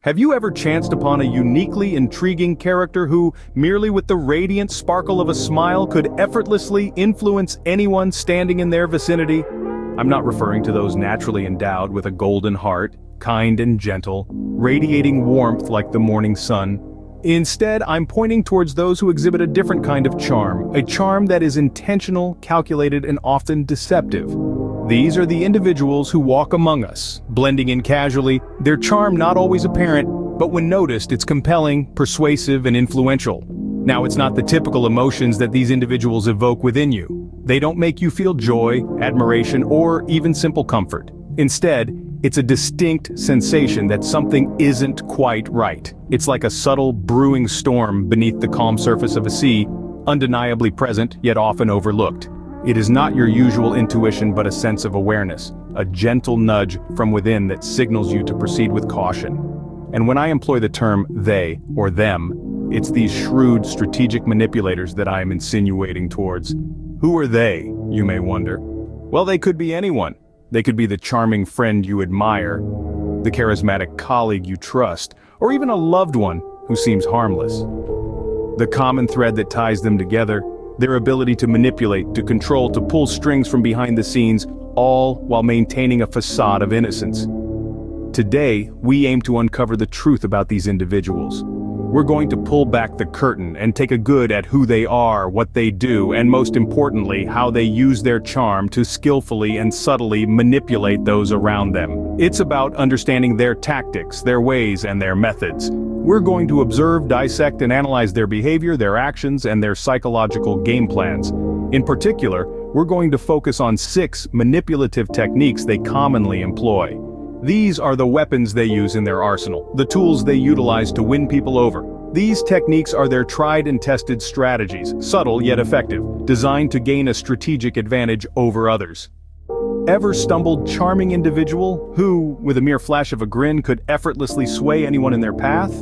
Have you ever chanced upon a uniquely intriguing character who, merely with the radiant sparkle of a smile, could effortlessly influence anyone standing in their vicinity? I'm not referring to those naturally endowed with a golden heart, kind and gentle, radiating warmth like the morning sun. Instead, I'm pointing towards those who exhibit a different kind of charm, a charm that is intentional, calculated, and often deceptive. These are the individuals who walk among us, blending in casually, their charm not always apparent, but when noticed, it's compelling, persuasive, and influential. Now, it's not the typical emotions that these individuals evoke within you. They don't make you feel joy, admiration, or even simple comfort. Instead, it's a distinct sensation that something isn't quite right. It's like a subtle, brewing storm beneath the calm surface of a sea, undeniably present, yet often overlooked. It is not your usual intuition but a sense of awareness, a gentle nudge from within that signals you to proceed with caution. And when I employ the term they or them, it's these shrewd, strategic manipulators that I am insinuating towards. Who are they, you may wonder? Well, they could be anyone. They could be the charming friend you admire, the charismatic colleague you trust, or even a loved one who seems harmless. The common thread that ties them together, their ability to manipulate, to control, to pull strings from behind the scenes, all while maintaining a facade of innocence. Today, we aim to uncover the truth about these individuals. We're going to pull back the curtain and take a good at who they are, what they do, and most importantly, how they use their charm to skillfully and subtly manipulate those around them. It's about understanding their tactics, their ways, and their methods. We're going to observe, dissect, and analyze their behavior, their actions, and their psychological game plans. In particular, we're going to focus on 6 manipulative techniques they commonly employ. These are the weapons they use in their arsenal, the tools they utilize to win people over. These techniques are their tried and tested strategies, subtle yet effective, designed to gain a strategic advantage over others. Ever stumbled charming individual who, with a mere flash of a grin, could effortlessly sway anyone in their path?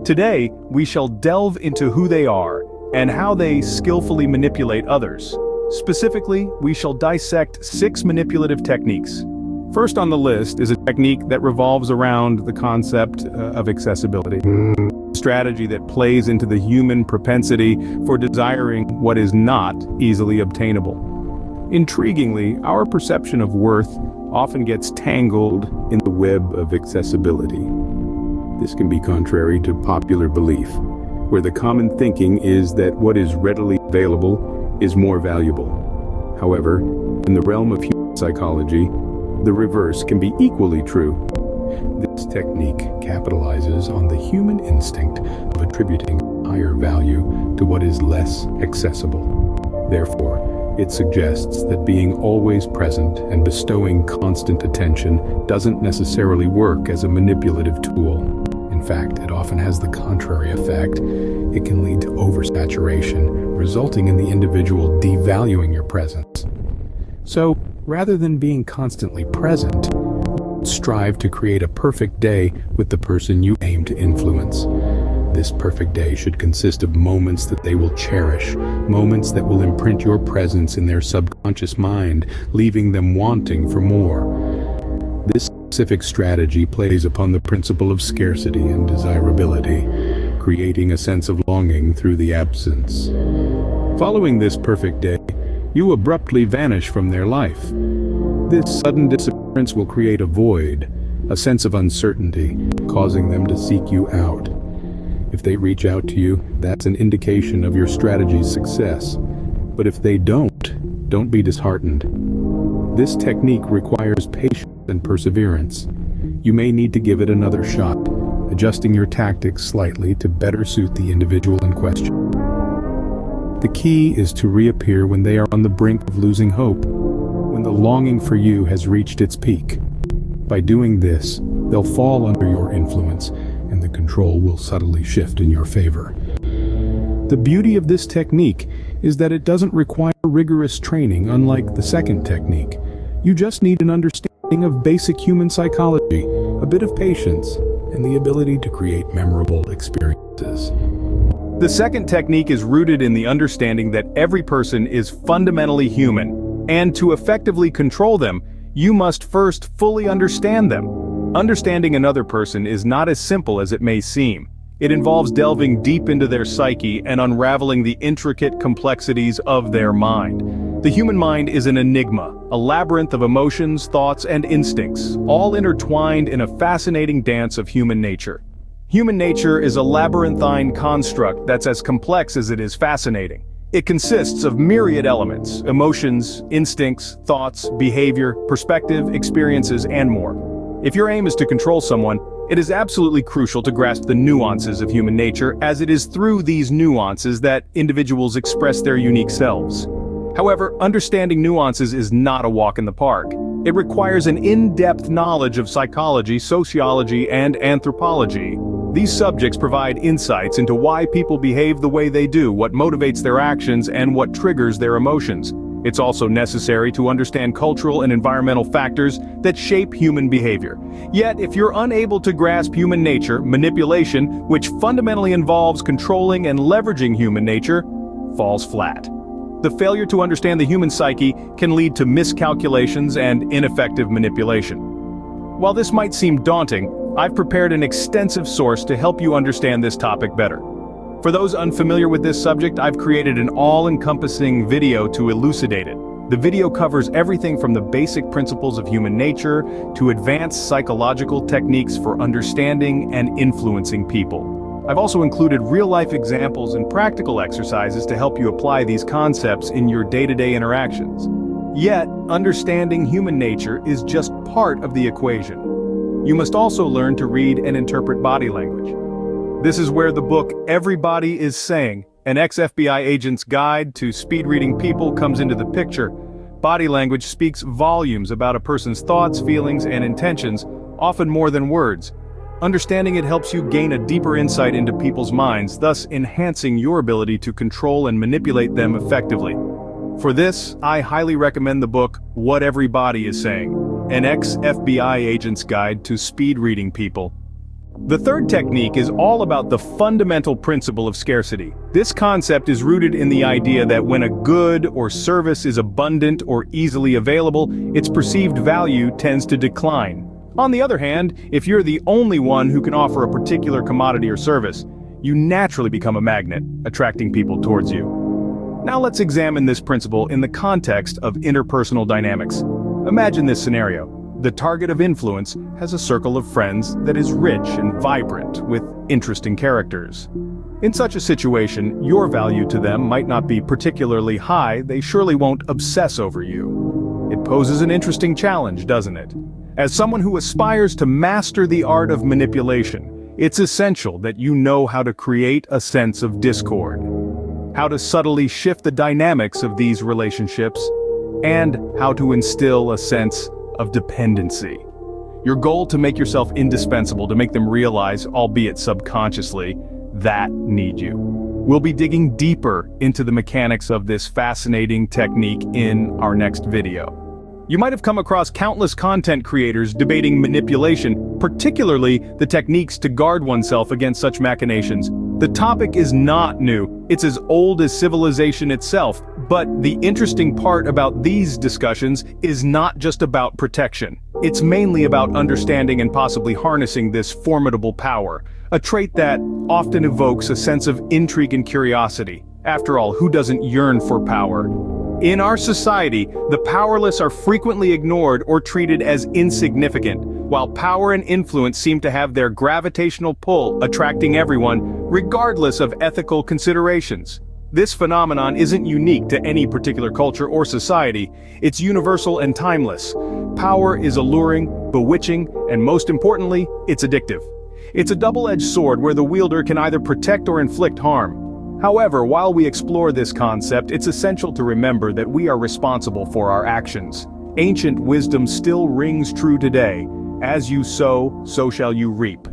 Today, we shall delve into who they are and how they skillfully manipulate others. Specifically, we shall dissect 6 manipulative techniques. First on the list is a technique that revolves around the concept of accessibility. A strategy that plays into the human propensity for desiring what is not easily obtainable. Intriguingly, our perception of worth often gets tangled in the web of accessibility. This can be contrary to popular belief, where the common thinking is that what is readily available is more valuable. However, in the realm of human psychology, the reverse can be equally true. This technique capitalizes on the human instinct of attributing higher value to what is less accessible. Therefore, it suggests that being always present and bestowing constant attention doesn't necessarily work as a manipulative tool. In fact, it often has the contrary effect. It can lead to oversaturation, resulting in the individual devaluing your presence. So, rather than being constantly present, strive to create a perfect day with the person you aim to influence. This perfect day should consist of moments that they will cherish, moments that will imprint your presence in their subconscious mind, leaving them wanting for more. This specific strategy plays upon the principle of scarcity and desirability, creating a sense of longing through the absence. Following this perfect day, you abruptly vanish from their life. This sudden disappearance will create a void, a sense of uncertainty, causing them to seek you out. If they reach out to you, that's an indication of your strategy's success. But if they don't be disheartened. This technique requires patience and perseverance. You may need to give it another shot, adjusting your tactics slightly to better suit the individual in question. The key is to reappear when they are on the brink of losing hope, when the longing for you has reached its peak. By doing this, they'll fall under your influence, and the control will subtly shift in your favor. The beauty of this technique is that it doesn't require rigorous training, unlike the second technique. You just need an understanding of basic human psychology, a bit of patience, and the ability to create memorable experiences. The second technique is rooted in the understanding that every person is fundamentally human, and to effectively control them, you must first fully understand them. Understanding another person is not as simple as it may seem. It involves delving deep into their psyche and unraveling the intricate complexities of their mind. The human mind is an enigma, a labyrinth of emotions, thoughts, and instincts, all intertwined in a fascinating dance of human nature. Human nature is a labyrinthine construct that's as complex as it is fascinating. It consists of myriad elements: emotions, instincts, thoughts, behavior, perspective, experiences, and more. If your aim is to control someone, it is absolutely crucial to grasp the nuances of human nature, as it is through these nuances that individuals express their unique selves. However, understanding nuances is not a walk in the park. It requires an in-depth knowledge of psychology, sociology, and anthropology. These subjects provide insights into why people behave the way they do, what motivates their actions, and what triggers their emotions. It's also necessary to understand cultural and environmental factors that shape human behavior. Yet, if you're unable to grasp human nature, manipulation, which fundamentally involves controlling and leveraging human nature, falls flat. The failure to understand the human psyche can lead to miscalculations and ineffective manipulation. While this might seem daunting, I've prepared an extensive source to help you understand this topic better. For those unfamiliar with this subject, I've created an all-encompassing video to elucidate it. The video covers everything from the basic principles of human nature to advanced psychological techniques for understanding and influencing people. I've also included real-life examples and practical exercises to help you apply these concepts in your day-to-day interactions. Yet, understanding human nature is just part of the equation. You must also learn to read and interpret body language. This is where the book Everybody is Saying, an ex-FBI agent's guide to speed-reading people comes into the picture. Body language speaks volumes about a person's thoughts, feelings, and intentions, often more than words. Understanding it helps you gain a deeper insight into people's minds, thus enhancing your ability to control and manipulate them effectively. For this, I highly recommend the book What Everybody is Saying, an ex-FBI agent's guide to speed-reading people. The third technique is all about the fundamental principle of scarcity. This concept is rooted in the idea that when a good or service is abundant or easily available, its perceived value tends to decline. On the other hand, if you're the only one who can offer a particular commodity or service, you naturally become a magnet, attracting people towards you. Now let's examine this principle in the context of interpersonal dynamics. Imagine this scenario. The target of influence has a circle of friends that is rich and vibrant with interesting characters. In such a situation, your value to them might not be particularly high. They surely won't obsess over you. It poses an interesting challenge, doesn't it? As someone who aspires to master the art of manipulation, it's essential that you know how to create a sense of discord, how to subtly shift the dynamics of these relationships, and how to instill a sense of dependency. Your goal to make yourself indispensable, to make them realize, albeit subconsciously, that need you. We'll be digging deeper into the mechanics of this fascinating technique in our next video. You might have come across countless content creators debating manipulation, particularly the techniques to guard oneself against such machinations. The topic is not new, it's as old as civilization itself, but the interesting part about these discussions is not just about protection. It's mainly about understanding and possibly harnessing this formidable power, a trait that often evokes a sense of intrigue and curiosity. After all, who doesn't yearn for power? In our society, the powerless are frequently ignored or treated as insignificant, while power and influence seem to have their gravitational pull, attracting everyone, regardless of ethical considerations. This phenomenon isn't unique to any particular culture or society, it's universal and timeless. Power is alluring, bewitching, and most importantly, it's addictive. It's a double-edged sword where the wielder can either protect or inflict harm. However, while we explore this concept, it's essential to remember that we are responsible for our actions. Ancient wisdom still rings true today. As you sow, so shall you reap.